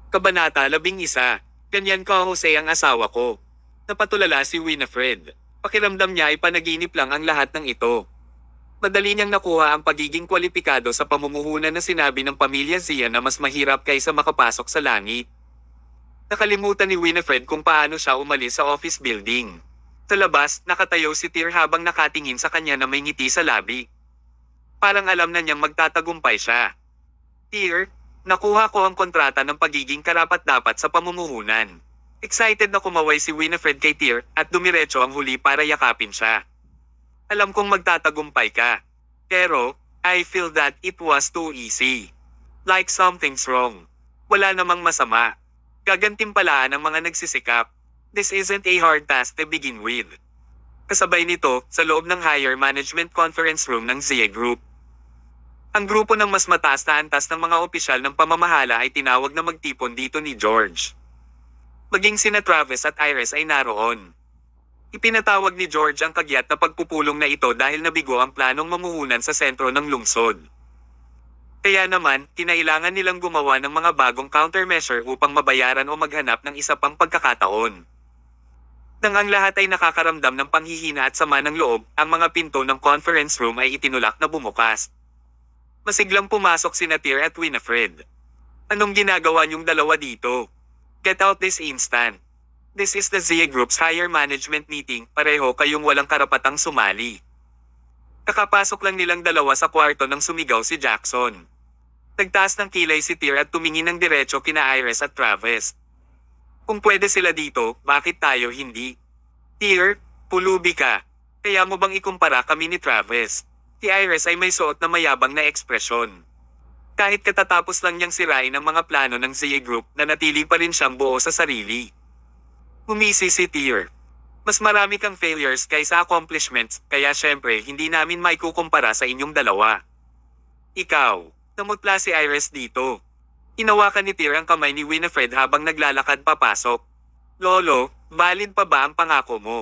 Kabanata 11. Ganyan ka Jose ang asawa ko. Napatulala si Winifred. Pakiramdam niya ay panaginip lang ang lahat ng ito. Madali niyang nakuha ang pagiging kwalipikado sa pamumuhunan na sinabi ng pamilya Zia na mas mahirap kaysa makapasok sa langit. Nakalimutan ni Winifred kung paano siya umalis sa office building. Sa labas, nakatayo si Tyr habang nakatingin sa kanya na may ngiti sa labi. Parang alam na niyang magtatagumpay siya. Tyr, nakuha ko ang kontrata ng pagiging karapat-dapat sa pamumuhunan. Excited na kumaway si Winifred kay Tyr at dumiretso ang huli para yakapin siya. Alam kong magtatagumpay ka. Pero, I feel that it was too easy. Like something's wrong. Wala namang masama. Gagantimpalaan ang mga nagsisikap. This isn't a hard task to begin with. Kasabay nito, sa loob ng Higher Management Conference Room ng Zia Group. Ang grupo ng mas mataas na antas ng mga opisyal ng pamamahala ay tinawag na magtipon dito ni George. Maging sina Travis at Iris ay naroon. Ipinatawag ni George ang kagyat na pagpupulong na ito dahil nabigo ang planong mamuhunan sa sentro ng lungsod. Kaya naman, kinailangan nilang gumawa ng mga bagong countermeasure upang mabayaran o maghanap ng isa pang pagkakataon. Nang ang lahat ay nakakaramdam ng panghihina at sama ng loob, ang mga pinto ng conference room ay itinulak na bumukas. Masiglang pumasok sina Tyr at Winifred. Anong ginagawa niyong dalawa dito? Get out this instant. This is the Zia Group's higher management meeting, pareho kayong walang karapatang sumali. Kakapasok lang nilang dalawa sa kwarto nang sumigaw si Jackson. Nagtaas ng kilay si Tyr at tumingin ng diretso kina Iris at Travis. Kung pwede sila dito, bakit tayo hindi? Tyr, pulubi ka. Kaya mo bang ikumpara kami ni Travis? Si Iris ay may suot na mayabang na ekspresyon. Kahit katatapos lang niyang sirain ang mga plano ng Zia Group, nanatili pa rin siyang buo sa sarili. Humisi si Tyr. Mas marami kang failures kaysa accomplishments, kaya syempre hindi namin maikukumpara sa inyong dalawa. Ikaw, namutla si Iris dito. Hinawakan ni Tyr ang kamay ni Winifred habang naglalakad papasok. Lolo, valid pa ba ang pangako mo?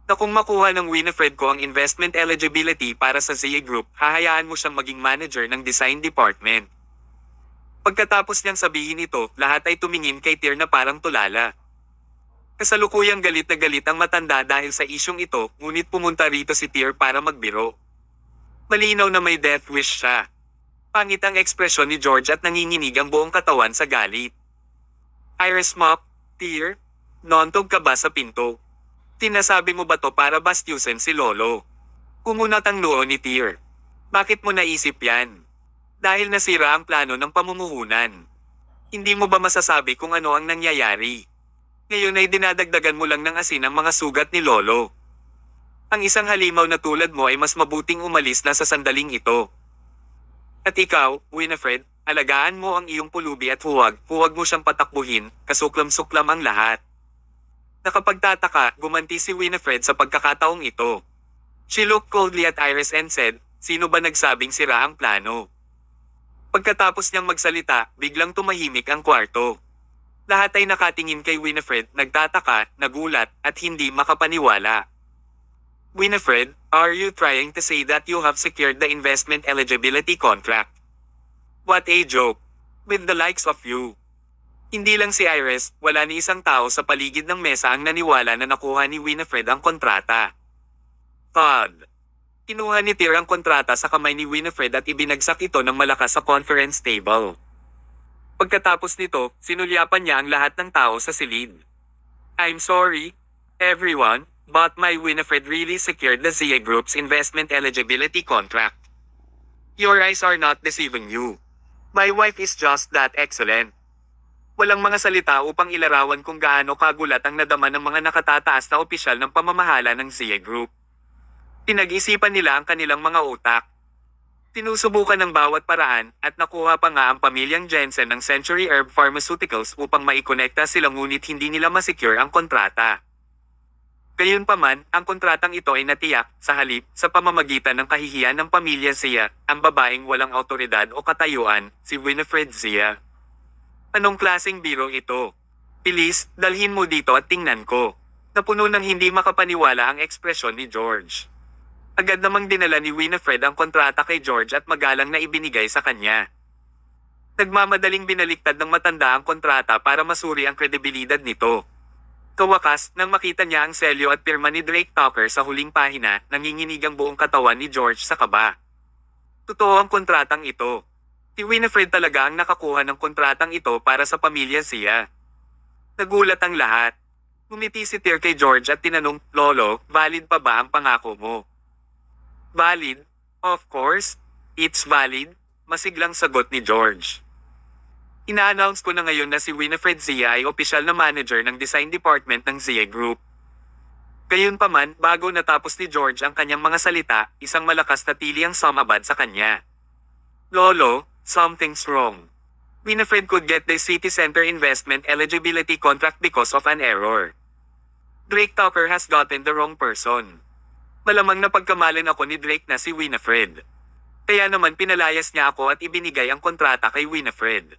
Na kung makuha ng Winifred ko ang investment eligibility para sa Zia Group, hahayaan mo siyang maging manager ng design department. Pagkatapos niyang sabihin ito, lahat ay tumingin kay Tyr na parang tulala. Kasalukuyang galit na galit ang matanda dahil sa isyong ito, ngunit pumunta rito si Tyr para magbiro. Malinaw na may death wish siya. Pangit ang ekspresyon ni George at nanginginig ang buong katawan sa galit. Iris Mop, Tyr, nontog ka ba sa pinto? Tinasabi mo ba to para bastyusin si Lolo? Kumunat ang noo ni Tyr. Bakit mo naisip yan? Dahil nasira ang plano ng pamumuhunan. Hindi mo ba masasabi kung ano ang nangyayari? Ngayon ay dinadagdagan mo lang ng asin ang mga sugat ni Lolo. Ang isang halimaw na tulad mo ay mas mabuting umalis na sa sandaling ito. At ikaw, Winifred, alagaan mo ang iyong pulubi at huwag mo siyang patakbuhin, kasuklam-suklam ang lahat. Nakapagtataka, gumanti si Winifred sa pagkakataong ito. She looked coldly at Iris and said, sino ba nagsabing sira ang plano? Pagkatapos niyang magsalita, biglang tumahimik ang kwarto. Lahat ay nakatingin kay Winifred, nagtataka, nagulat, at hindi makapaniwala. Winifred, are you trying to say that you have secured the investment eligibility contract? What a joke. With the likes of you. Hindi lang si Iris, wala ni isang tao sa paligid ng mesa ang naniwala na nakuha ni Winifred ang kontrata. Thud. Kinuha ni Tyr ang kontrata sa kamay ni Winifred at ibinagsak ito ng malakas sa conference table. Pagkatapos nito, sinulyapan niya ang lahat ng tao sa silid. I'm sorry, everyone, but my Winifred really secured the Zia Group's investment eligibility contract. Your eyes are not deceiving you. My wife is just that excellent. Walang mga salita upang ilarawan kung gaano kagulat ang nadama ng mga nakatataas na opisyal ng pamamahala ng Zia Group. Pinag-isipan nila ang kanilang mga utak. Sinusubukan ng bawat paraan at nakuha pa nga ang pamilyang Jensen ng Century Herb Pharmaceuticals upang maikonekta sila ngunit hindi nila masecure ang kontrata. Gayunpaman, ang kontratang ito ay natiyak, sa halip, sa pamamagitan ng kahihiyan ng pamilya Zia, ang babaeng walang awtoridad o katayuan, si Winifred Zia. Anong klaseng biro ito? Please, dalhin mo dito at tingnan ko. Napuno ng hindi makapaniwala ang ekspresyon ni George. Agad namang dinala ni Winifred ang kontrata kay George at magalang na ibinigay sa kanya. Nagmamadaling binaliktad ng matanda ang kontrata para masuri ang kredibilidad nito. Kawakas, nang makita niya ang selyo at pirma ni Drake Tucker sa huling pahina, nanginginig ang buong katawan ni George sa kaba. Totoo ang kontratang ito. Si Winifred talaga ang nakakuha ng kontratang ito para sa pamilya siya. Nagulat ang lahat. Ngumiti si Tyr kay George at tinanong, "Lolo, valid pa ba ang pangako mo?" "Valid? Of course. It's valid," masiglang sagot ni George. Ina-announce ko na ngayon na si Winifred Zia ay opisyal na manager ng design department ng Zia Group. Gayunpaman, bago natapos ni George ang kanyang mga salita, isang malakas na tili ang sumabad sa kanya. "Lolo, something's wrong. Winifred could get the city center investment eligibility contract because of an error. Drake Tucker has gotten the wrong person." Malamang na pagkamalin ako ni Drake na si Winifred. Kaya naman pinalayas niya ako at ibinigay ang kontrata kay Winifred.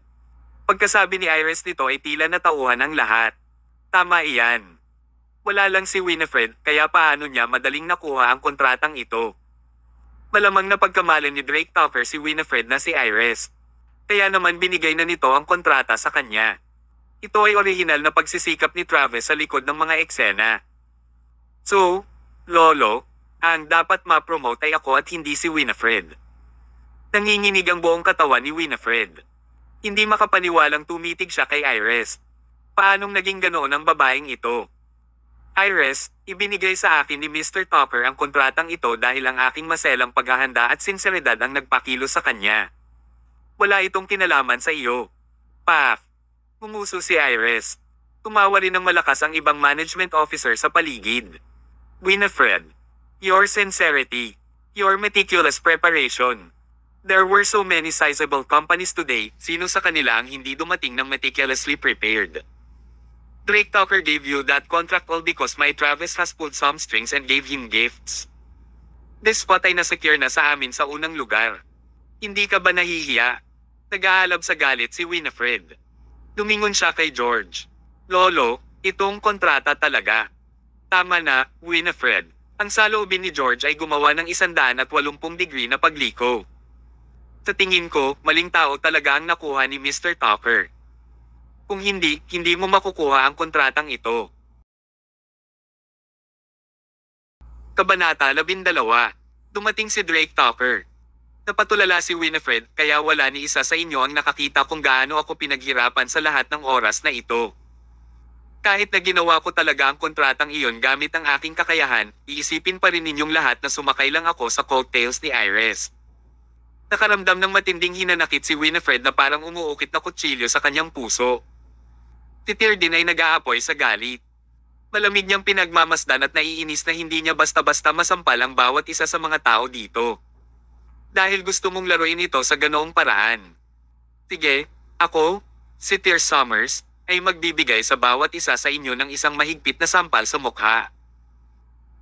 Pagkasabi ni Iris nito ay tila natauhan ang lahat. Tama iyan. Wala lang si Winifred, kaya paano niya madaling nakuha ang kontratang ito? Malamang na pagkamalin ni Drake Tucker si Winifred na si Iris. Kaya naman binigay na nito ang kontrata sa kanya. Ito ay orihinal na pagsisikap ni Travis sa likod ng mga eksena. So, Lolo, ang dapat ma-promote ay ako at hindi si Winifred. Nanginginig ang buong katawan ni Winifred. Hindi makapaniwalang tumitig siya kay Iris. Paanong naging ganoon ang babaeng ito? "Iris, ibinigay sa akin ni Mr. Tucker ang kontratang ito dahil ang aking maselang paghahanda at sinseridad ang nagpakilo sa kanya. Wala itong kinalaman sa iyo." "Paf!" Ngumuso si Iris. Tumawa rin ng malakas ang ibang management officer sa paligid. "Winifred, your sincerity, your meticulous preparation. There were so many sizable companies today, sino sa kanila ang hindi dumating ng meticulously prepared? Drake Tucker gave you that contract all because my Travis has pulled some strings and gave him gifts. This spot ay nasecure na sa amin sa unang lugar. Hindi ka ba nahihiya?" Nag-aalab sa galit si Winifred. Lumingon siya kay George. "Lolo, itong kontrata talaga." "Tama na, Winifred." Ang saloobin ni George ay gumawa ng 180 degree na pagliko. "Sa tingin ko, maling tao talaga ang nakuha ni Mr. Tucker. Kung hindi, hindi mo makukuha ang kontratang ito." Kabanata 12. Dumating si Drake Tucker. Napatulala si Winifred, "Kaya wala ni isa sa inyo ang nakakita kung gaano ako pinaghirapan sa lahat ng oras na ito. Kahit na ginawa ko talaga ang kontratang iyon gamit ang aking kakayahan, iisipin pa rin ninyong lahat na sumakay lang ako sa coattails ni Iris." Nakaramdam ng matinding hinanakit si Winifred na parang umuukit na kutsilyo sa kanyang puso. Si Tyr din ay nag-aapoy sa galit. Malamig niyang pinagmamasdan at naiinis na hindi niya basta-basta masampal ang bawat isa sa mga tao dito. Dahil gusto mong laruin ito sa ganoong paraan. Sige, ako, si Tyr Summers, ay magbibigay sa bawat isa sa inyo ng isang mahigpit na sampal sa mukha.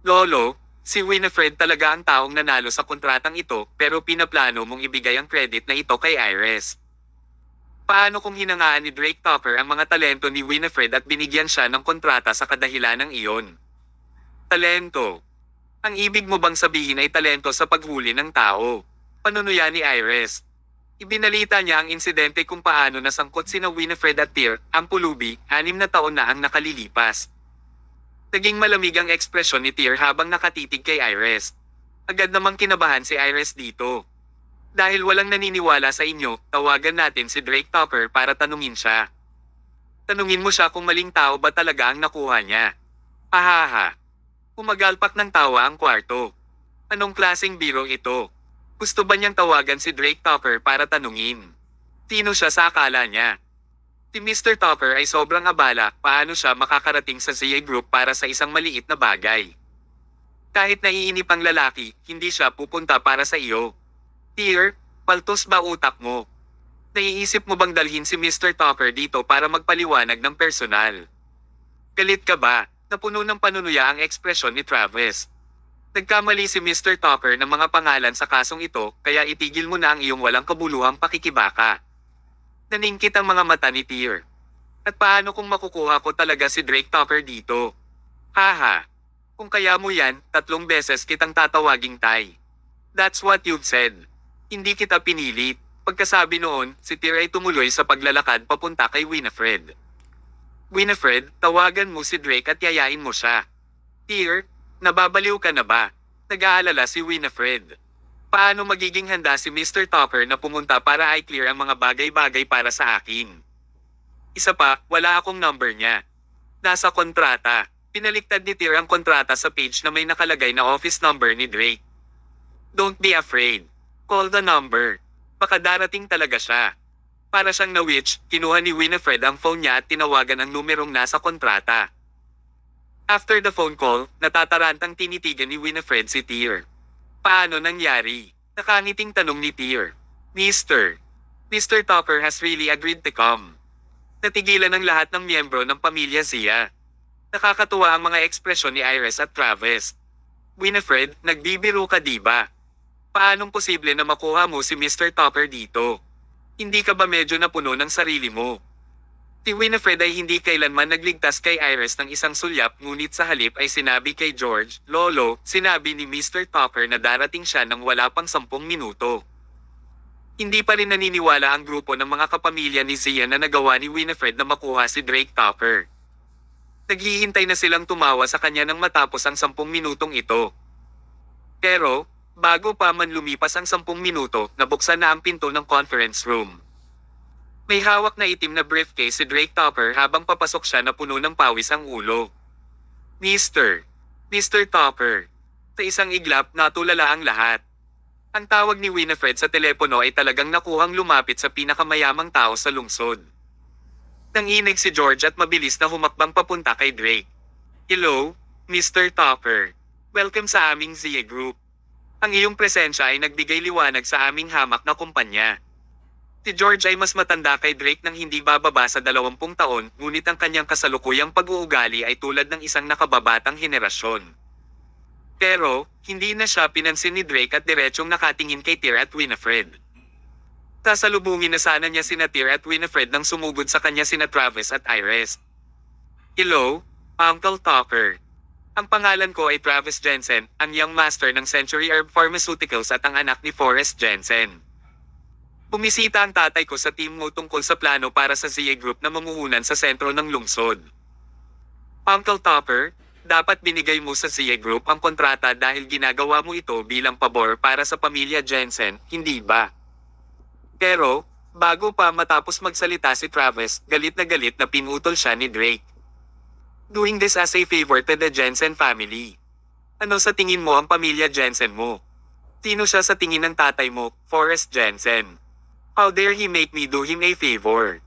Lolo, si Winifred talaga ang taong nanalo sa kontratang ito pero pinaplano mong ibigay ang credit na ito kay Iris. Paano kung hinangaan ni Drake Tucker ang mga talento ni Winifred at binigyan siya ng kontrata sa kadahilanang iyon? Talento. Ang ibig mo bang sabihin ay talento sa paghuli ng tao? Panunuya ni Iris. Ibinalita niya ang insidente kung paano nasangkot sina Winifred at Tyr, ang pulubi, 6 na taon na ang nakalilipas. Naging malamig ang ekspresyon ni Tyr habang nakatitig kay Iris. Agad namang kinabahan si Iris dito. Dahil walang naniniwala sa inyo, tawagan natin si Drake Tucker para tanungin siya. Tanungin mo siya kung maling tao ba talaga ang nakuha niya. Ahaha. Umagalpak ng tawa ang kwarto. Anong klaseng biro ito? Gusto ba niyang tawagan si Drake Tucker para tanungin? Sino siya sa akala niya? Si Mr. Tucker ay sobrang abala, paano siya makakarating sa Zia Group para sa isang maliit na bagay? Kahit naiinip ang lalaki, hindi siya pupunta para sa iyo. Tyr, paltos ba utak mo? Naiisip mo bang dalhin si Mr. Tucker dito para magpaliwanag ng personal? Galit ka ba? Napuno ng panunuya ang ekspresyon ni Travis. Nagkamali si Mr. Tucker ng mga pangalan sa kasong ito, kaya itigil mo na ang iyong walang kabuluhang pakikibaka. Naningkit ang mga mata ni Tyr. At paano kung makukuha ko talaga si Drake Tucker dito? Haha. Kung kaya mo yan, 3 beses kitang tatawaging Tay. That's what you've said. Hindi kita pinilit. Pagkasabi noon, si Tyr ay tumuloy sa paglalakad papunta kay Winifred. Winifred, tawagan mo si Drake at yayain mo siya. Tyr, nababaliw ka na ba? Nag-aalala si Winifred. Paano magiging handa si Mr. Topper na pumunta para i-clear ang mga bagay-bagay para sa akin? Isa pa, wala akong number niya. Nasa kontrata. Pinaliktad ni Tyr ang kontrata sa page na may nakalagay na office number ni Drake. Don't be afraid. Call the number. Baka darating talaga siya. Para siyang na-witch, kinuha ni Winifred ang phone niya at tinawagan ang numerong nasa kontrata. After the phone call, natatarantang tinitigan ni Winifred si Tyr. Paano nangyari? Nakangiting tanong ni Tyr. Mr. Topper has really agreed to come. Natigilan ang lahat ng miyembro ng pamilya Zia. Nakakatuwa ang mga ekspresyon ni Iris at Travis. Winifred, nagbibiro ka diba? Paanong posible na makuha mo si Mr. Topper dito? Hindi ka ba medyo napuno ng sarili mo? Si Winifred ay hindi kailanman nagligtas kay Iris ng isang sulyap ngunit sa halip ay sinabi kay George, Lolo, sinabi ni Mr. Topper na darating siya nang wala pang 10 minuto. Hindi pa rin naniniwala ang grupo ng mga kapamilya ni Zia na nagawa ni Winifred na makuha si Drake Topper. Naghihintay na silang tumawa sa kanya nang matapos ang 10 minutong ito. Pero, bago pa man lumipas ang 10 minuto, nabuksan na ang pinto ng conference room. May hawak na itim na briefcase si Drake Topper habang papasok siya na puno ng pawis ang ulo. Mr. Topper. Sa isang iglap, natulala ang lahat. Ang tawag ni Winifred sa telepono ay talagang nakuhang lumapit sa pinakamayamang tao sa lungsod. Nanginig si George at mabilis na humakbang papunta kay Drake. Hello, Mr. Topper. Welcome sa aming Zia Group. Ang iyong presensya ay nagbigay liwanag sa aming hamak na kumpanya. Si George ay mas matanda kay Drake nang hindi bababa sa 20 taon, ngunit ang kanyang kasalukuyang pag-uugali ay tulad ng isang nakababatang henerasyon. Pero, hindi na siya pinansin ni Drake at diretsyong nakatingin kay Tyr at Winifred. Sasalubungin na sana niya sina Tyr at Winifred nang sumugod sa kanya sina Travis at Iris. Hello, Uncle Topper. Ang pangalan ko ay Travis Jensen, ang young master ng Century Herb Pharmaceuticals at ang anak ni Forrest Jensen. Bumisita ang tatay ko sa team mo tungkol sa plano para sa Zia Group na mamuhunan sa sentro ng lungsod. Uncle Topper, dapat binigay mo sa Zia Group ang kontrata dahil ginagawa mo ito bilang pabor para sa pamilya Jensen, hindi ba? Pero, bago pa matapos magsalita si Travis, galit na pinutol siya ni Drake. Doing this as a favor to the Jensen family. Ano sa tingin mo ang pamilya Jensen mo? Sino siya sa tingin ng tatay mo, Forrest Jensen? How dare he make me do him a favor?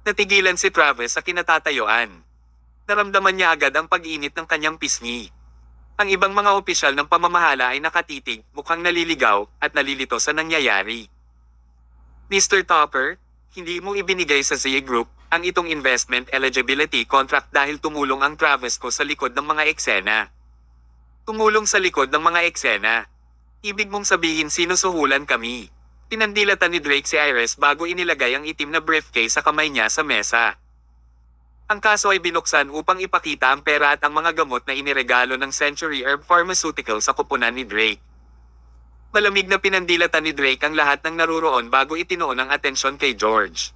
Natigilan si Travis sa kinatatayuan. Naramdaman niya agad ang pag-init ng kanyang pisngi. Ang ibang mga opisyal ng pamamahala ay nakatitig, mukhang naliligaw, at nalilito sa nangyayari. Mr. Topper, hindi mo ibinigay sa Zia Group ang itong investment eligibility contract dahil tumulong ang Travis ko sa likod ng mga eksena. Tumulong sa likod ng mga eksena. Ibig mong sabihin sinusuhulan kami. Pinandilatan ni Drake si Iris bago inilagay ang itim na briefcase sa kamay niya sa mesa. Ang kaso ay binuksan upang ipakita ang pera at ang mga gamot na iniregalo ng Century Herb Pharmaceuticals sa kupunan ni Drake. Malamig na pinandilatan ni Drake ang lahat ng naruroon bago itinoon ang atensyon kay George.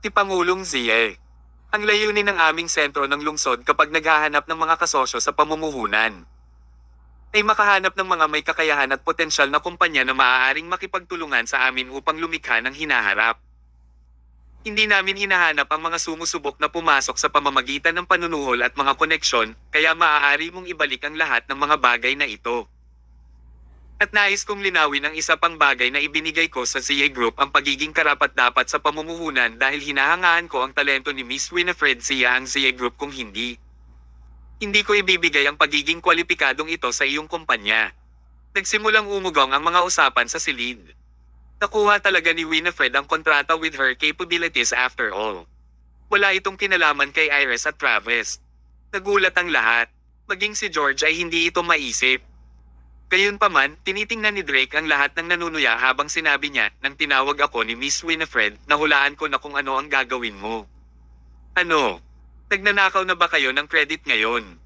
Si Pangulong Zia. Ang layunin ng aming sentro ng lungsod kapag naghahanap ng mga kasosyo sa pamumuhunan ay makahanap ng mga may kakayahan at potensyal na kumpanya na maaaring makipagtulungan sa amin upang lumikha ng hinaharap. Hindi namin hinahanap ang mga sumusubok na pumasok sa pamamagitan ng panunuhol at mga koneksyon, kaya maaari mong ibalik ang lahat ng mga bagay na ito. At nais kong linawin ang isa pang bagay na ibinigay ko sa Zia Group ang pagiging karapat-dapat sa pamumuhunan dahil hinahangaan ko ang talento ni Miss Winifred Zia ang Zia Group kung hindi. Hindi ko ibibigay ang pagiging kwalipikadong ito sa iyong kumpanya. Nagsimulang umugong ang mga usapan sa silid. Nakuha talaga ni Winifred ang kontrata with her capabilities after all. Wala itong kinalaman kay Iris at Travis. Nagulat ang lahat. Maging si George ay hindi ito maisip. Gayunpaman, tinitingnan ni Drake ang lahat ng nanunuya habang sinabi niya, nang tinawag ako ni Miss Winifred, nahulaan ko na kung ano ang gagawin mo. Ano? Nagnanakaw na ba kayo ng credit ngayon?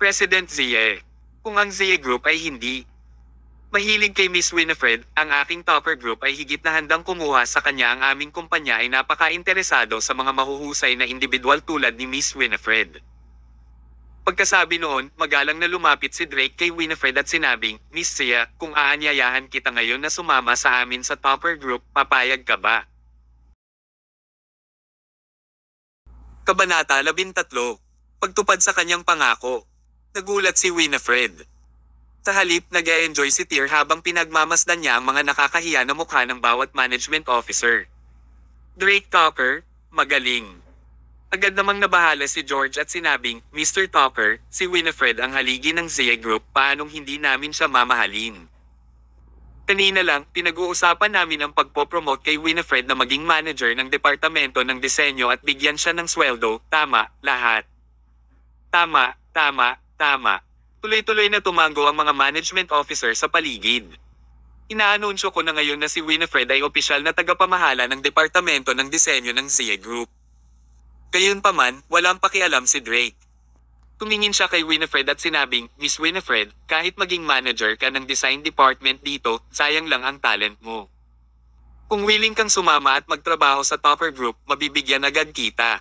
President Zia. Kung ang Zia Group ay hindi. Mahilig kay Miss Winifred, ang aking topper group ay higit na handang kumuha sa kanya. Ang aming kumpanya ay napaka-interesado sa mga mahuhusay na individual tulad ni Miss Winifred. Pagkasabi noon, magalang na lumapit si Drake kay Winifred at sinabing, Miss Sia, kung aanyayahan kita ngayon na sumama sa amin sa topper group, papayag ka ba? Kabanata 13. Pagtupad sa kanyang pangako. Nagulat si Winifred. Sa halip, nag-e-enjoy si Tyr habang pinagmamasdan niya ang mga nakakahiya na mukha ng bawat management officer. Drake Tucker, magaling. Agad namang nabahala si George at sinabing, Mr. Tucker, si Winifred ang haligi ng Zia Group, paanong hindi namin siya mamahalin? Kanina lang, pinag-uusapan namin ang pagpopromote kay Winifred na maging manager ng Departamento ng Disenyo at bigyan siya ng sweldo, tama, lahat. Tama, tama, tama. Tuloy-tuloy na tumango ang mga management officer sa paligid. Inaanunsyo ko na ngayon na si Winifred ay opisyal na tagapamahala ng Departamento ng Disenyo ng Zia Group. Gayunpaman, walang pakialam si Drake. Tumingin siya kay Winifred at sinabing, Miss Winifred, kahit maging manager ka ng design department dito, sayang lang ang talent mo. Kung willing kang sumama at magtrabaho sa topper group, mabibigyan agad kita.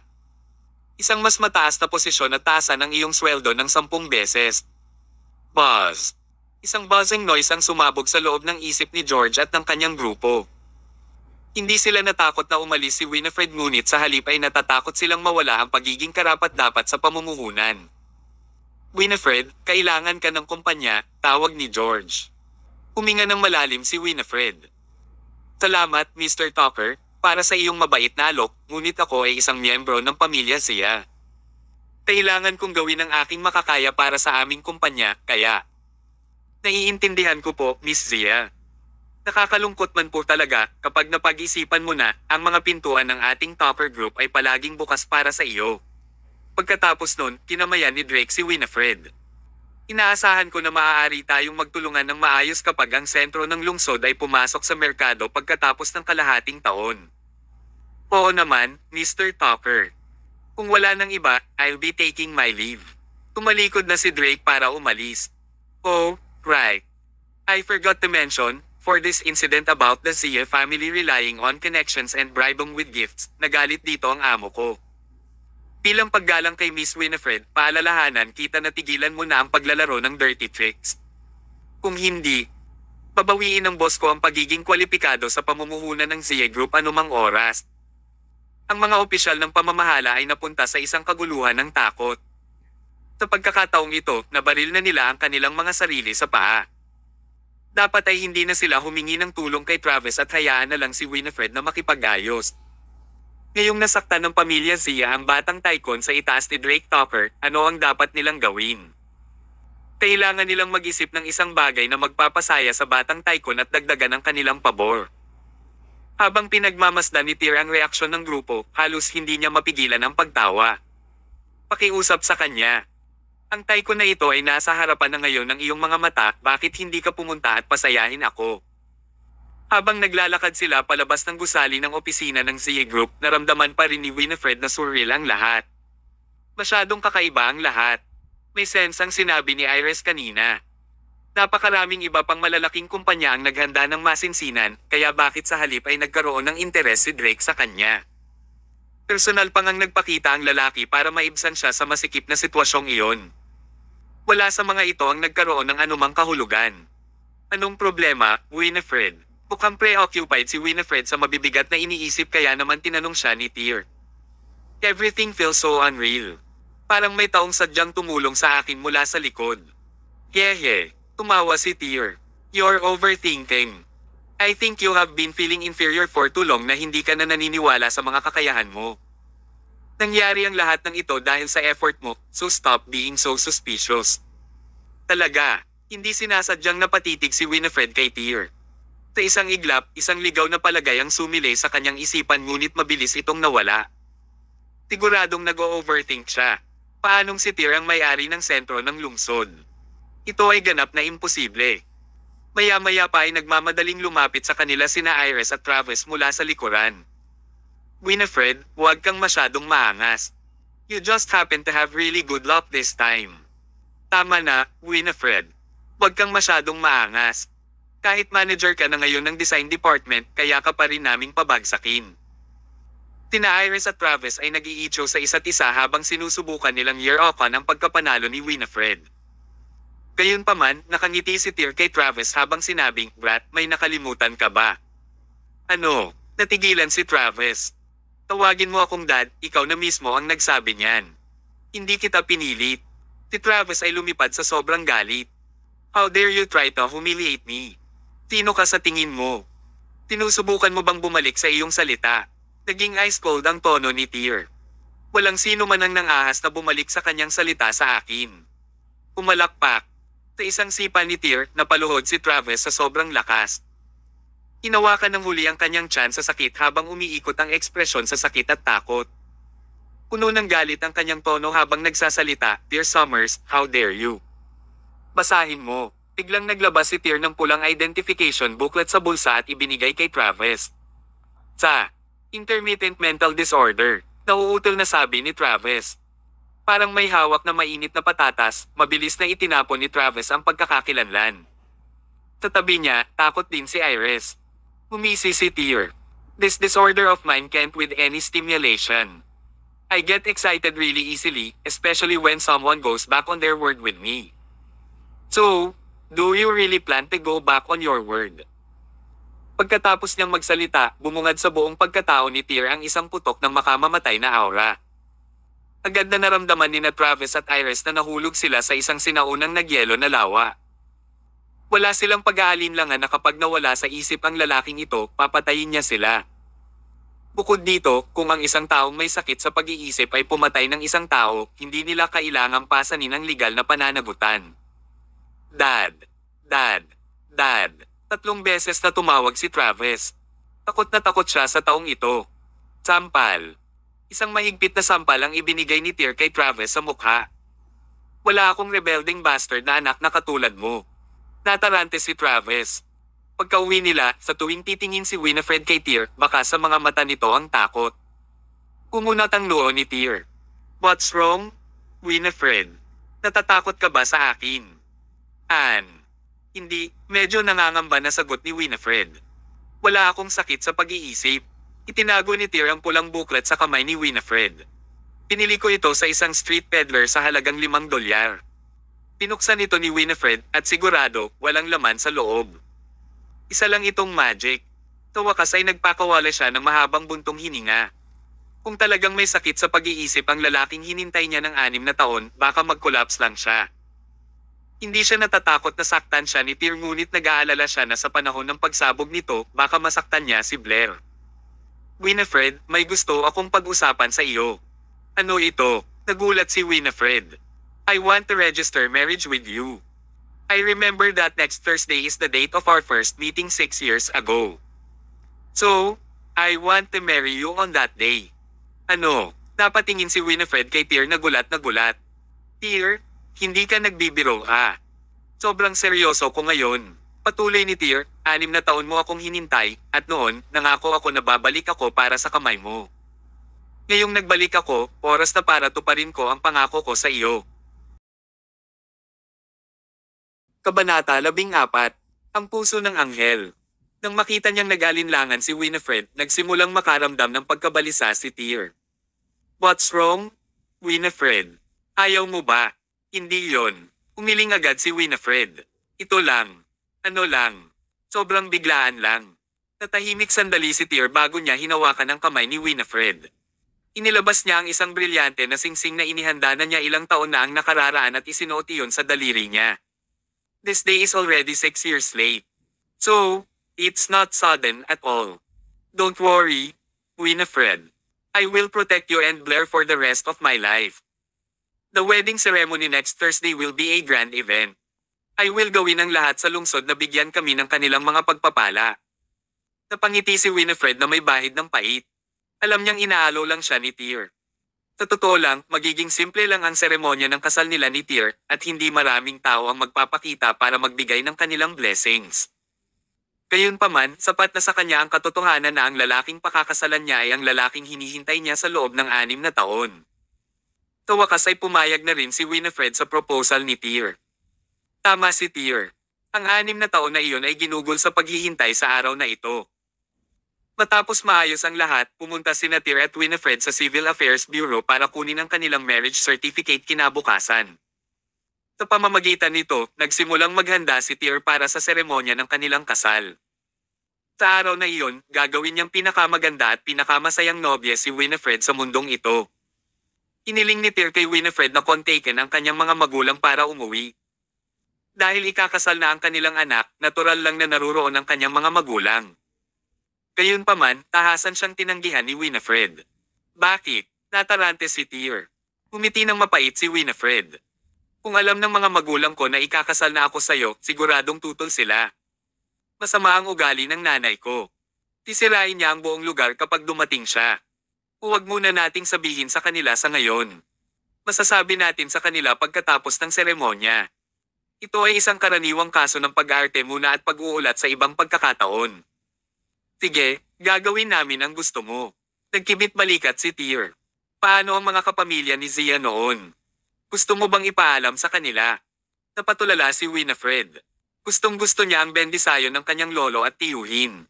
Isang mas mataas na posisyon at taasan ang iyong sweldo ng 10 beses. Buzz. Isang buzzing noise ang sumabog sa loob ng isip ni George at ng kanyang grupo. Hindi sila natakot na umalis si Winifred, ngunit sa halip ay natatakot silang mawala ang pagiging karapat-dapat sa pamumuhunan. Winifred, kailangan ka ng kumpanya, tawag ni George. Huminga ng malalim si Winifred. Salamat, Mr. Tucker, para sa iyong mabait na alok, ngunit ako ay isang miyembro ng pamilya Zia. Kailangan kong gawin ang aking makakaya para sa aming kumpanya, kaya. Naiintindihan ko po, Miss Zia. Nakakalungkot man po talaga kapag napag-isipan mo na ang mga pintuan ng ating topper group ay palaging bukas para sa iyo. Pagkatapos nun, kinamayan ni Drake si Winifred. Inaasahan ko na maaari tayong magtulungan ng maayos kapag ang sentro ng lungsod ay pumasok sa merkado pagkatapos ng kalahating taon. Oo naman, Mr. Tucker. Kung wala nang iba, I'll be taking my leave. Tumalikod na si Drake para umalis. Oh, right. I forgot to mention, for this incident about the Zia family relying on connections and bribing with gifts, nagalit dito ang amo ko. Bilang paggalang kay Miss Winifred, paalalahanan kita na tigilan mo na ang paglalaro ng dirty tricks. Kung hindi, babawiin ng boss ko ang pagiging kwalipikado sa pamumuhunan ng Zia Group anumang oras. Ang mga opisyal ng pamamahala ay napunta sa isang kaguluhan ng takot. Sa pagkakataong ito, nabaril na nila ang kanilang mga sarili sa paa. Dapat ay hindi na sila humingi ng tulong kay Travis at hayaan na lang si Winifred na makipag-ayos. Ngayong nasaktan ng pamilya Zia ang batang tycoon sa itaas ni Drake Tucker, ano ang dapat nilang gawin? Kailangan nilang mag-isip ng isang bagay na magpapasaya sa batang tycoon at dagdagan ang kanilang pabor. Habang pinagmamasdan ni Tyr ang reaksyon ng grupo, halos hindi niya mapigilan ang pagtawa. Pakiusap sa kanya. Ang tycoon na ito ay nasa harapan na ngayon ng iyong mga mata, bakit hindi ka pumunta at pasayahin ako? Habang naglalakad sila palabas ng gusali ng opisina ng Zia Group, naramdaman pa rin ni Winifred na surreal ang lahat. Masyadong kakaiba ang lahat. May sense ang sinabi ni Iris kanina. Napakaraming iba pang malalaking kumpanya ang naghanda ng masinsinan, kaya bakit sa halip ay nagkaroon ng interes si Drake sa kanya? Personal pang ang nagpakita ang lalaki para maibsan siya sa masikip na sitwasyong iyon. Wala sa mga ito ang nagkaroon ng anumang kahulugan. Anong problema, Winifred? Mukhang preoccupied si Winifred sa mabibigat na iniisip, kaya naman tinanong siya ni Tyr. Everything feels so unreal. Parang may taong sadyang tumulong sa akin mula sa likod. Hehe. Tumawa si Tyr. You're overthinking. I think you have been feeling inferior for too long na hindi ka na naniniwala sa mga kakayahan mo. Nangyari ang lahat ng ito dahil sa effort mo, so stop being so suspicious. Talaga, hindi sinasadyang napatitig si Winifred kay Tyr. Sa isang iglap, isang ligaw na palagay ang sumilay sa kanyang isipan, ngunit mabilis itong nawala. Siguradong nag-o-overthink siya. Paanong si Tyr ang may-ari ng sentro ng lungsod? Ito ay ganap na imposible. Maya-maya pa ay nagmamadaling lumapit sa kanila sina Iris at Travis mula sa likuran. Winifred, huwag kang masyadong maangas. You just happen to have really good luck this time. Tama na, Winifred. Huwag kang masyadong maangas. Kahit manager ka na ngayon ng design department, kaya ka pa rin naming pabagsakin. Tina Iris at Travis ay nag-iitso sa isa't isa habang sinusubukan nilang year-off-an ang pagkapanalo ni Winifred. Gayunpaman, nakangiti si Tyr kay Travis habang sinabing, "Brat, may nakalimutan ka ba?" "Ano?" Natigilan si Travis. "Tawagin mo akong dad, ikaw na mismo ang nagsabi niyan. Hindi kita pinilit." Si Travis ay lumipad sa sobrang galit. "How dare you try to humiliate me? Sino ka sa tingin mo? Tinusubukan mo bang bumalik sa iyong salita?" Naging ice cold ang tono ni Tyr. Walang sino man ang nangahas na bumalik sa kanyang salita sa akin. Pumalakpak. Sa isang sipa ni Tyr, napaluhod si Travis sa sobrang lakas. Hinawakan ng huli ang kanyang tiyan sa sakit habang umiikot ang ekspresyon sa sakit at takot. Puno ng galit ang kanyang tono habang nagsasalita, "Dear Summers, how dare you?" "Basahin mo." Biglang naglabas si Tyr ng pulang identification booklet sa bulsa at ibinigay kay Travis. "Sa intermittent mental disorder," nauutol na sabi ni Travis. Parang may hawak na mainit na patatas, mabilis na itinapon ni Travis ang pagkakakilanlan. Sa tabi niya, takot din si Iris. Humisi si Tyr. "This disorder of mine can't with any stimulation. I get excited really easily, especially when someone goes back on their word with me. So, do you really plan to go back on your word?" Pagkatapos niyang magsalita, bumungad sa buong pagkatao ni Tyr ang isang putok ng makamamatay na aura. Agad na naramdaman ni Travis at Iris na nahulog sila sa isang sinaunang nagyelo na lawa. Wala silang pag-aalinlangan na kapag nawala sa isip ang lalaking ito, papatayin niya sila. Bukod dito, kung ang isang taong may sakit sa pag-iisip ay pumatay ng isang tao, hindi nila kailangang pasanin ang legal na pananagutan. "Dad! Dad! Dad!" 3 beses na tumawag si Travis. Takot na takot siya sa taong ito. Sampal. Isang mahigpit na sampal ang ibinigay ni Tyr kay Travis sa mukha. "Wala akong rebelding bastard na anak na katulad mo." Natarante si Travis. Pagka-uwi nila, sa tuwing titingin si Winifred kay Tyr, baka sa mga mata nito ang takot. Kumunat ang noo ni Tyr. "What's wrong, Winifred? Natatakot ka ba sa akin?" "Ann." "Hindi," medyo nangangamba na sagot ni Winifred. "Wala akong sakit sa pag-iisip." Itinago ni Tyr ang pulang booklet sa kamay ni Winifred. "Pinili ko ito sa isang street peddler sa halagang $5. Pinuksan ito ni Winifred at sigurado walang laman sa loob. Isa lang itong magic. Sa wakas ay nagpakawala siya ng mahabang buntong hininga. Kung talagang may sakit sa pag-iisip ang lalaking hinintay niya ng 6 na taon, baka mag-collapse lang siya. Hindi siya natatakot na saktan siya ni Tyr ngunit nag-aalala siya na sa panahon ng pagsabog nito, baka masaktan niya si Blair. "Winifred, may gusto akong pag-usapan sa iyo." "Ano ito?" Nagulat si Winifred. "I want to register marriage with you. I remember that next Thursday is the date of our first meeting 6 years ago. So, I want to marry you on that day." "Ano?" Napatingin si Winifred kay Tyr na gulat na gulat. "Tyr, hindi ka nagbibiro ha? Sobrang seryoso ko ngayon." Patuloy ni Tyr, 6 na taon mo akong hinintay, at noon, nangako ako na babalik ako para sa kamay mo. Ngayong nagbalik ako, oras na para tuparin ko ang pangako ko sa iyo." Kabanata 14. Ang puso ng anghel. Nang makita niyang nag-alinlangan si Winifred, nagsimulang makaramdam ng pagkabalisa si Tyr. "What's wrong, Winifred? Ayaw mo ba?" "Hindi yon." Umiling agad si Winifred. "Ito lang. Ano lang. Sobrang biglaan lang." Natahimik sandali si Tyr bago niya hinawakan ang kamay ni Winifred. Inilabas niya ang isang brilyante na singsing na inihanda na niya ilang taon na ang nakararaan at isinuot iyon sa daliri niya. "This day is already 6 years late. So, it's not sudden at all. Don't worry, Winifred. I will protect you and Blair for the rest of my life. The wedding ceremony next Thursday will be a grand event. I will gawin ang lahat sa lungsod na bigyan kami ng kanilang mga pagpapala." Napangiti si Winifred na may bahid ng pait. Alam niyang inaalo lang siya ni Tyr. Sa totoo lang, magiging simple lang ang seremonya ng kasal nila ni Tyr, at hindi maraming tao ang magpapakita para magbigay ng kanilang blessings. Gayunpaman, sapat na sa kanya ang katotohanan na ang lalaking pakakasalan niya ay ang lalaking hinihintay niya sa loob ng 6 na taon. Sa wakas ay pumayag na rin si Winifred sa proposal ni Tyr. Tama si Tyr. Ang 6 na taon na iyon ay ginugol sa paghihintay sa araw na ito. Matapos maayos ang lahat, pumunta sina Tyr at Winifred sa Civil Affairs Bureau para kunin ang kanilang marriage certificate kinabukasan. Sa pamamagitan nito, nagsimulang maghanda si Tyr para sa seremonya ng kanilang kasal. Sa araw na iyon, gagawin niyang pinakamaganda at pinakamasayang nobya si Winifred sa mundong ito. Hiniling ni Tyr kay Winifred na kontaken ang kanyang mga magulang para umuwi. Dahil ikakasal na ang kanilang anak, natural lang na naruroon ang kanyang mga magulang. Gayunpaman, tahasan siyang tinanggihan ni Winifred. Bakit? Natarante si Tyr. Humiti ng mapait si Winifred. Kung alam ng mga magulang ko na ikakasal na ako sa'yo, siguradong tutol sila. Masama ang ugali ng nanay ko. Sisirain niya ang buong lugar kapag dumating siya. Huwag muna nating sabihin sa kanila sa ngayon. Masasabi natin sa kanila pagkatapos ng seremonya. Ito ay isang karaniwang kaso ng pag-arte muna at pag-uulat sa ibang pagkakataon. Sige, gagawin namin ang gusto mo. Nagkibit balikat si Tyr. Paano ang mga kapamilya ni Zia noon? Gusto mo bang ipaalam sa kanila? Napatulala si Winifred. Gustong-gusto niya ang bendisayo ng kanyang lolo at tiyuhin.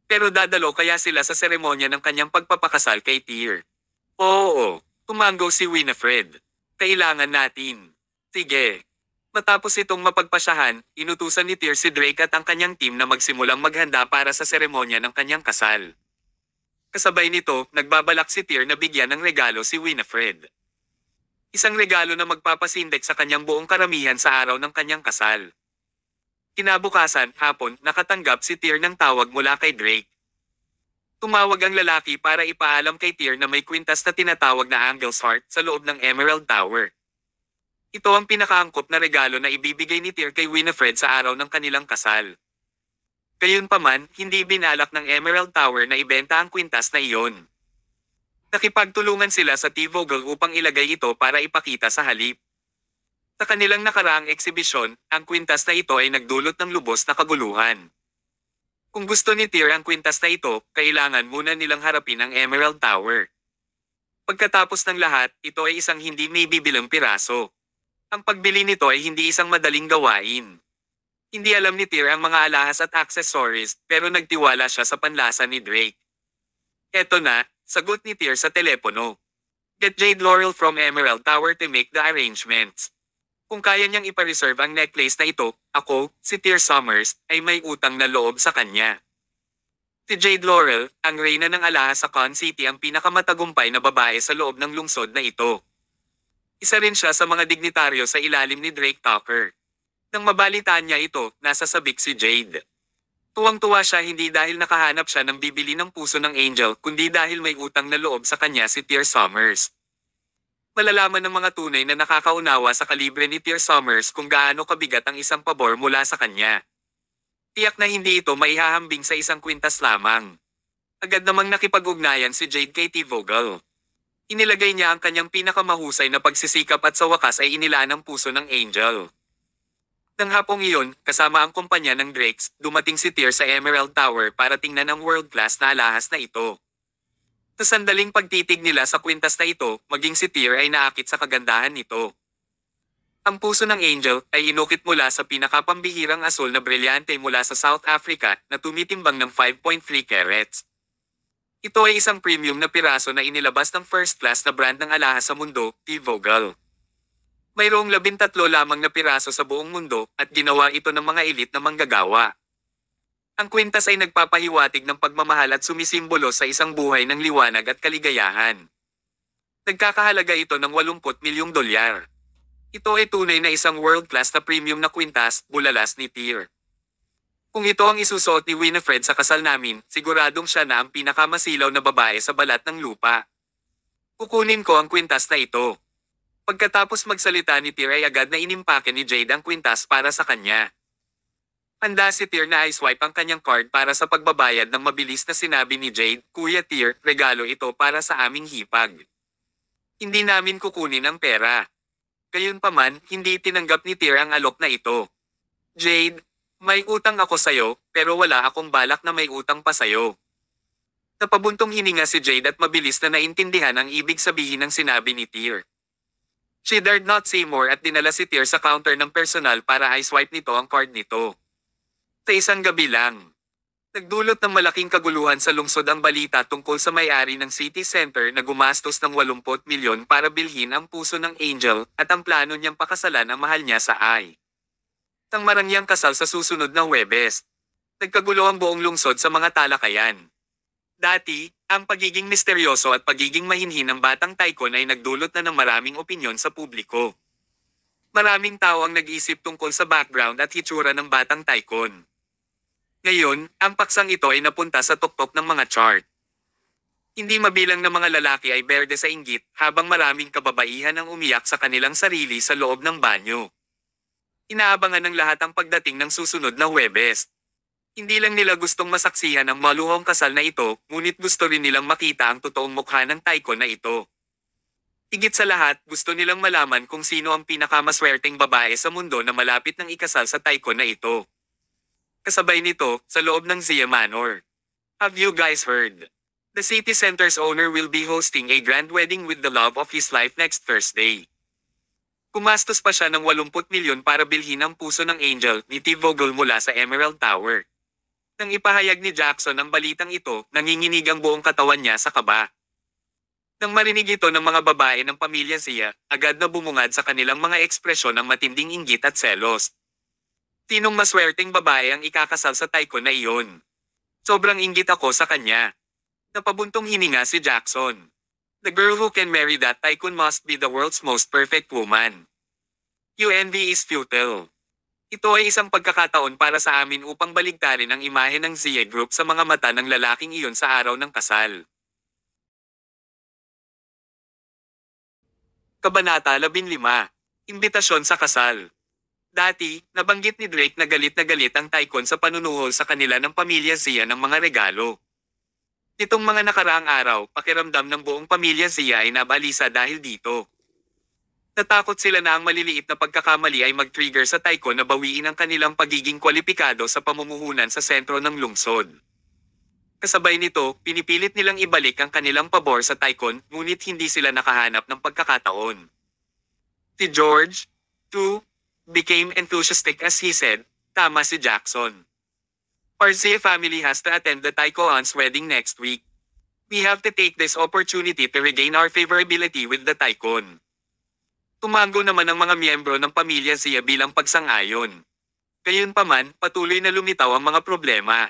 Pero dadalo kaya sila sa seremonya ng kanyang pagpapakasal kay Tyr? Oo, tumanggo si Winifred. Kailangan natin. Sige. Matapos itong mapagpasyahan, inutusan ni Tyr si Drake at ang kanyang team na magsimulang maghanda para sa seremonya ng kanyang kasal. Kasabay nito, nagbabalak si Tyr na bigyan ng regalo si Winifred. Isang regalo na magpapasindek sa kanyang buong karamihan sa araw ng kanyang kasal. Kinabukasan, hapon, nakatanggap si Tyr ng tawag mula kay Drake. Tumawag ang lalaki para ipaalam kay Tyr na may kwintas na tinatawag na Angel's Heart sa loob ng Emerald Tower. Ito ang pinakaangkop na regalo na ibibigay ni Tyr kay Winifred sa araw ng kanilang kasal. Gayunpaman, hindi binalak ng Emerald Tower na ibenta ang kwintas na iyon. Nakipagtulungan sila sa T-Vogel upang ilagay ito para ipakita sa halip. Sa kanilang nakaraang eksibisyon, ang kwintas na ito ay nagdulot ng lubos na kaguluhan. Kung gusto ni Tyr ang kwintas na ito, kailangan muna nilang harapin ang Emerald Tower. Pagkatapos ng lahat, ito ay isang hindi may bibilang piraso. Ang pagbili nito ay hindi isang madaling gawain. Hindi alam ni Tyr ang mga alahas at accessories, pero nagtiwala siya sa panlasa ni Drake. Eto na, sagot ni Tyr sa telepono. Get Jade Laurel from Emerald Tower to make the arrangements. Kung kaya niyang ipa-reserve ang necklace na ito, ako, si Tyr Summers, ay may utang na loob sa kanya. Si Jade Laurel, ang reyna ng alahas sa Con City, ang pinakamatagumpay na babae sa loob ng lungsod na ito. Isa rin siya sa mga dignitaryo sa ilalim ni Drake Tucker. Nang mabalitaan niya ito, nasa sabik si Jade. Tuwang-tuwa siya hindi dahil nakahanap siya ng bibili ng puso ng Angel, kundi dahil may utang na loob sa kanya si Tyr Summers. Malalaman ng mga tunay na nakakaunawa sa kalibre ni Tyr Summers kung gaano kabigat ang isang pabor mula sa kanya. Tiyak na hindi ito maihahambing sa isang kwintas lamang. Agad namang nakipag-ugnayan si Jade kay T-Vogel. Inilagay niya ang kanyang pinakamahusay na pagsisikap at sa wakas ay inilaan ang puso ng Angel. Nang hapong iyon, kasama ang kumpanya ng Drakes, dumating si Tyr sa Emerald Tower para tingnan ang world-class na alahas na ito. Sa sandaling pagtitig nila sa kwintas na ito, maging si Tyr ay naakit sa kagandahan nito. Ang puso ng Angel ay inukit mula sa pinakapambihirang asul na brilyante mula sa South Africa na tumitimbang ng 5.3 carats. Ito ay isang premium na piraso na inilabas ng first class na brand ng alahas sa mundo, T-Vogel. Mayroong 13 lamang na piraso sa buong mundo at ginawa ito ng mga elite na manggagawa. Ang kwintas ay nagpapahiwatig ng pagmamahal at sumisimbolo sa isang buhay ng liwanag at kaligayahan. Nagkakahalaga ito ng 80 milyong dolyar. Ito ay tunay na isang world-class na premium na kwintas, bulalas ni Tyr. Kung ito ang isusuot ni Winifred sa kasal namin, siguradong siya na ang pinakamasilaw na babae sa balat ng lupa. Kukunin ko ang kwintas na ito. Pagkatapos magsalita ni Tyr ay agad na inimpake ni Jade ang kwintas para sa kanya. Handa si Tyr na i-swipe ang kanyang card para sa pagbabayad ng mabilis na sinabi ni Jade, Kuya Tyr, regalo ito para sa aming hipag. Hindi namin kukunin ang pera. Gayunpaman, hindi tinanggap ni Tyr ang alok na ito. Jade, may utang ako sayo, pero wala akong balak na may utang pa sayo. Napabuntong hininga si Jade at mabilis na naintindihan ang ibig sabihin ng sinabi ni Tyr. She dared not say more at dinala si Tyr sa counter ng personal para i-swipe nito ang card nito. Sa isang gabi lang, nagdulot ng malaking kaguluhan sa lungsod ang balita tungkol sa may-ari ng city center na gumastos ng 80 milyon para bilhin ang puso ng Angel at ang plano niyang pakasalan ang mahal niya sa ay. Nang marangyang kasal sa susunod na Huwebes, nagkagulo ang buong lungsod sa mga talakayan. Dati, ang pagiging misteryoso at pagiging mahinhin ng batang Tycoon ay nagdulot na ng maraming opinyon sa publiko. Maraming tao ang nag-isip tungkol sa background at hitsura ng batang Tycoon. Ngayon, ang paksang ito ay napunta sa tuktok ng mga chart. Hindi mabilang na mga lalaki ay berde sa inggit habang maraming kababaihan ang umiyak sa kanilang sarili sa loob ng banyo. Inaabangan ng lahat ang pagdating ng susunod na Huwebes. Hindi lang nila gustong masaksihan ang maluhong kasal na ito, ngunit gusto rin nilang makita ang totoong mukha ng Tycoon na ito. Higit sa lahat, gusto nilang malaman kung sino ang pinakamaswerteng babae sa mundo na malapit ng ikasal sa Tycoon na ito. Kasabay nito, sa loob ng Zia Manor. Have you guys heard? The city center's owner will be hosting a grand wedding with the love of his life next Thursday. Kumastos pa siya ng 80 milyon para bilhin ang puso ng Angel ni T. Vogel mula sa Emerald Tower. Nang ipahayag ni Jackson ang balitang ito, nanginginig ang buong katawan niya sa kaba. Nang marinig ito ng mga babae ng pamilya Zia, agad na bumungad sa kanilang mga ekspresyon ng matinding inggit at selos. Sinong maswerteng babae ang ikakasal sa Tycoon na iyon? Sobrang inggit ako sa kanya. Napabuntong hininga si Jackson. The girl who can marry that Tycoon must be the world's most perfect woman. Your envy is futile. Ito ay isang pagkakataon para sa amin upang baligtarin ang imahe ng Zia Group sa mga mata ng lalaking iyon sa araw ng kasal. Kabanata 15. Imbitasyon sa kasal. Dati, nabanggit ni Drake na galit ang Tycoon sa panunuhol sa kanila ng pamilya Zia ng mga regalo. Nitong mga nakaraang araw, pakiramdam ng buong pamilya Zia ay nabalisa dahil dito. Natakot sila na ang maliliit na pagkakamali ay mag-trigger sa Tycoon na bawiin ang kanilang pagiging kwalipikado sa pamumuhunan sa sentro ng lungsod. Kasabay nito, pinipilit nilang ibalik ang kanilang pabor sa Tycoon, ngunit hindi sila nakahanap ng pagkakataon. Si George, too, became enthusiastic as he said, tama si Jackson. Our Zia family has to attend the Tycoon's wedding next week. We have to take this opportunity to regain our favorability with the Tycoon. Tumango naman ang mga miyembro ng pamilya Zia bilang pagsang-ayon. Gayunpaman, patuloy na lumitaw ang mga problema.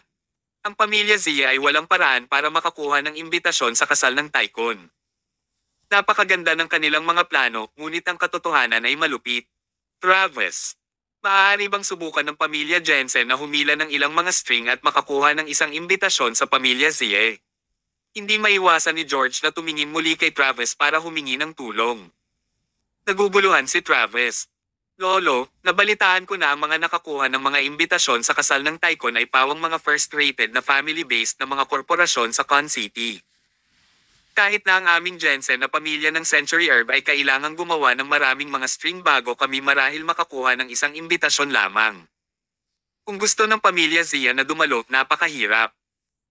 Ang pamilya Zia ay walang paraan para makakuha ng imbitasyon sa kasal ng Tycoon. Napakaganda ng kanilang mga plano, ngunit ang katotohanan ay malupit. Travis. Maaari bang subukan ng pamilya Jensen na humila ng ilang mga string at makakuha ng isang imbitasyon sa pamilya Zia? Hindi maiwasan ni George na tumingin muli kay Travis para humingi ng tulong. Naguguluhan si Travis. Lolo, nabalitaan ko na ang mga nakakuha ng mga imbitasyon sa kasal ng Tycoon ay pawang mga first-rated na family-based na mga korporasyon sa Con City. Kahit na ang aming Jensen na pamilya ng Century Herb ay kailangang gumawa ng maraming mga string bago kami marahil makakuha ng isang imbitasyon lamang. Kung gusto ng pamilya Zia na dumalo, napakahirap.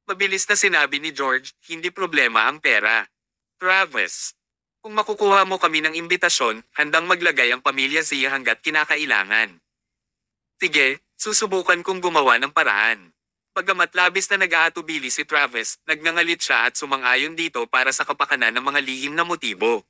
Mabilis na sinabi ni George, hindi problema ang pera. Travis. Kung makukuha mo kami ng imbitasyon, handang maglagay ang pamilya Zia hanggat kinakailangan. Sige, susubukan kong gumawa ng paraan. Bagamat labis na nag-aatubili si Travis, nagngangalit siya at sumang-ayon dito para sa kapakanan ng mga lihim na motibo.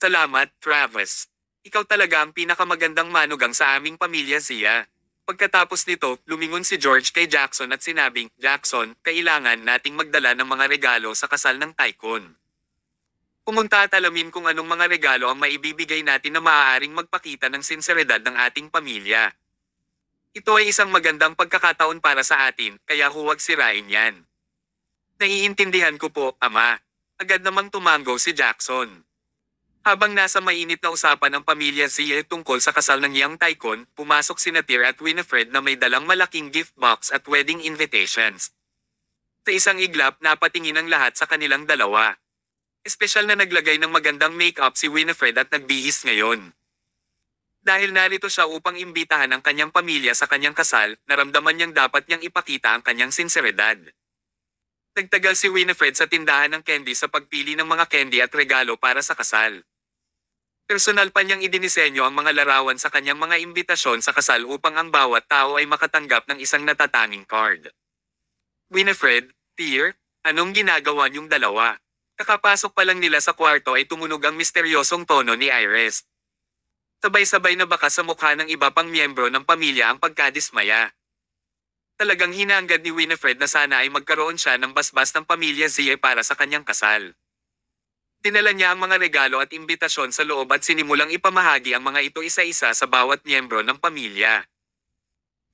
Salamat, Travis. Ikaw talaga ang pinakamagandang manugang sa aming pamilya Zia. Pagkatapos nito, lumingon si George kay Jackson at sinabing, Jackson, kailangan nating magdala ng mga regalo sa kasal ng Tycoon. Pumunta at alamin kung anong mga regalo ang maibibigay natin na maaaring magpakita ng sinseridad ng ating pamilya. Ito ay isang magandang pagkakataon para sa atin, kaya huwag sirain yan. Naiintindihan ko po, Ama. Agad namang tumango si Jackson. Habang nasa mainit na usapan ng pamilya Zia tungkol sa kasal ng Young Tycoon, pumasok sina Tyr at Winifred na may dalang malaking gift box at wedding invitations. Sa isang iglap, napatingin ang lahat sa kanilang dalawa. Espesyal na naglagay ng magandang make-up si Winifred at nagbihis ngayon. Dahil narito siya upang imbitahan ang kanyang pamilya sa kanyang kasal, naramdaman niyang dapat niyang ipakita ang kanyang sinseridad. Nagtagal si Winifred sa tindahan ng candy sa pagpili ng mga candy at regalo para sa kasal. Personal pa niyang idinisenyo ang mga larawan sa kanyang mga imbitasyon sa kasal upang ang bawat tao ay makatanggap ng isang natatanging card. Winifred, Tear, anong ginagawa niyong dalawa? Kakapasok pa lang nila sa kwarto ay tumunog ang misteryosong tono ni Iris. Sabay-sabay na baka sa mukha ng iba pang miyembro ng pamilya ang pagkadismaya. Talagang hinanggad ni Winifred na sana ay magkaroon siya ng basbas ng pamilya Zie para sa kanyang kasal. Dinala niya ang mga regalo at imbitasyon sa loob at sinimulang ipamahagi ang mga ito isa-isa sa bawat miyembro ng pamilya.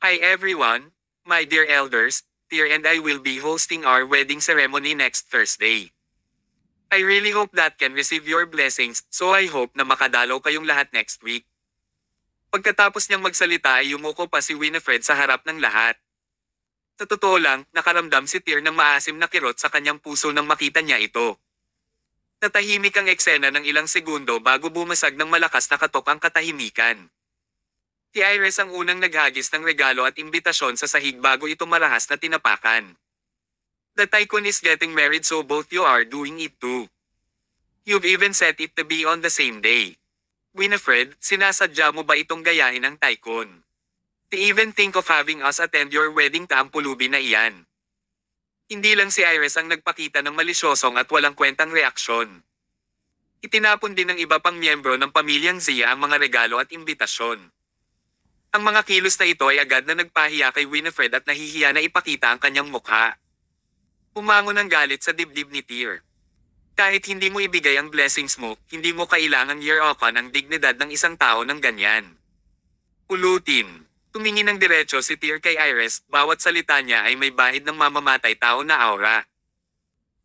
Hi everyone, my dear elders, Tear and I will be hosting our wedding ceremony next Thursday. I really hope that can receive your blessings, so I hope na makadalaw kayong lahat next week. Pagkatapos niyang magsalita ay yumuko pa si Winifred sa harap ng lahat. Sa totoo lang, nakaramdam si Tear ng maasim na kirot sa kanyang puso nang makita niya ito. Natahimik ang eksena ng ilang segundo bago bumasag ng malakas na katok ang katahimikan. Si Iris ang unang naghagis ng regalo at imbitasyon sa sahig bago ito marahas na tinapakan. The tycoon is getting married so both you are doing it too. You've even set it to be on the same day. Winifred, sinasadya mo ba itong gayahin ng tycoon? To even think of having us attend your wedding ta ang pulubi na iyan. Hindi lang si Iris ang nagpakita ng malisyosong at walang kwentang reaksyon. Itinapon din ng iba pang miyembro ng pamilyang Zia ang mga regalo at imbitasyon. Ang mga kilos na ito ay agad na nagpahiya kay Winifred at nahihiya na ipakita ang kanyang mukha. Umangon ang galit sa dibdib ni Tear. Kahit hindi mo ibigay ang blessings mo, hindi mo kailangang year-okan ang dignidad ng isang tao ng ganyan. Ulutin. Tumingin ng diretso si Tear kay Iris, bawat salita niya ay may bahid ng mamamatay tao na aura.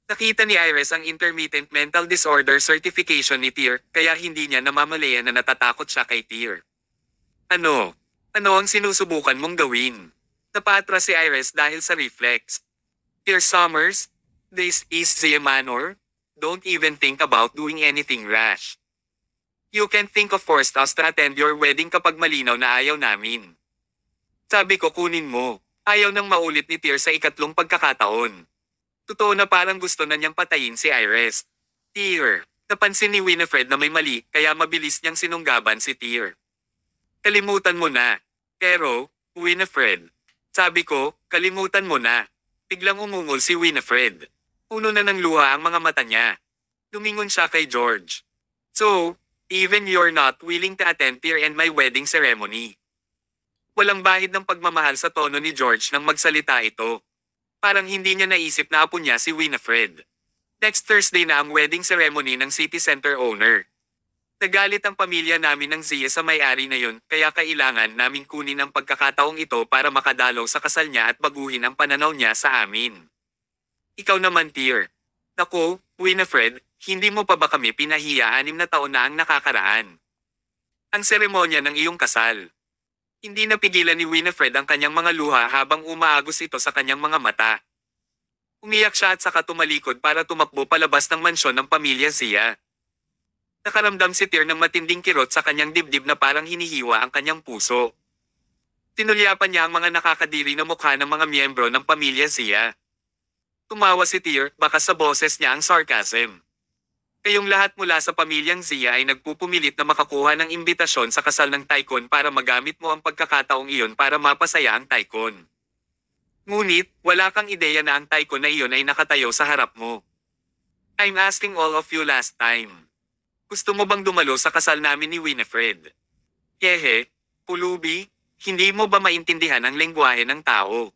Nakita ni Iris ang intermittent mental disorder certification ni Tear, kaya hindi niya namamalayan na natatakot siya kay Tear. Ano? Ano ang sinusubukan mong gawin? Napatras si Iris dahil sa reflex. Tear Summers, this is Zia Manor. Don't even think about doing anything rash. You can think of forced us to attend your wedding kapag malinaw na ayaw namin. Sabi ko kunin mo. Ayaw nang maulit ni Tear sa ikatlong pagkakataon. Totoo na parang gusto na niyang patayin si Iris. Tear. Napansin ni Winifred na may mali, kaya mabilis niyang sinunggaban si Tear. Kalimutan mo na. Pero, Winifred. Sabi ko, kalimutan mo na. Biglang umungol si Winifred. Puno na ng luha ang mga mata niya. Lumingon siya kay George. So, even you're not willing to attend Tear and my wedding ceremony. Walang bahid ng pagmamahal sa tono ni George nang magsalita ito. Parang hindi niya naisip na apo niya si Winifred. Next Thursday na ang wedding ceremony ng city center owner. Nagalit ang pamilya namin ng Zia sa may-ari na yun, kaya kailangan namin kunin ang pagkakataong ito para makadalaw sa kasal niya at baguhin ang pananaw niya sa amin. Ikaw naman, Tear. Naku, Winifred, hindi mo pa ba kami pinahiya 6 na taon na ang nakakaraan? Ang seremonya ng iyong kasal. Hindi napigilan ni Winifred ang kanyang mga luha habang umaagos ito sa kanyang mga mata. Umiyak siya at saka tumalikod para tumakbo palabas ng mansyon ng pamilya Zia. Nakaramdam si Tear ng matinding kirot sa kanyang dibdib na parang hinihiwa ang kanyang puso. Tinulyapan niya ang mga nakakadiri na mukha ng mga miyembro ng pamilya Zia. Tumawa si Tear, baka sa boses niya ang sarcasm. Kayong lahat mula sa pamilyang Zia ay nagpupumilit na makakuha ng imbitasyon sa kasal ng tycoon para magamit mo ang pagkakataong iyon para mapasaya ang tycoon. Ngunit, wala kang ideya na ang tycoon na iyon ay nakatayo sa harap mo. I'm asking all of you last time. Gusto mo bang dumalo sa kasal namin ni Winifred? Yehe, pulubi, hindi mo ba maintindihan ang lengguwahe ng tao?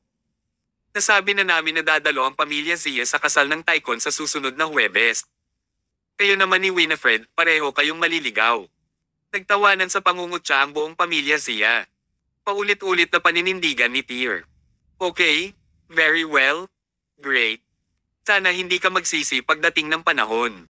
Nasabi na namin na dadalo ang pamilya Zia sa kasal ng tycoon sa susunod na Huwebes. Kayo naman ni Winifred, pareho kayong maliligaw. Nagtawanan sa pangungutya ang buong pamilya Zia. Paulit-ulit na paninindigan ni Tear. Okay, very well, great. Sana hindi ka magsisi pagdating ng panahon.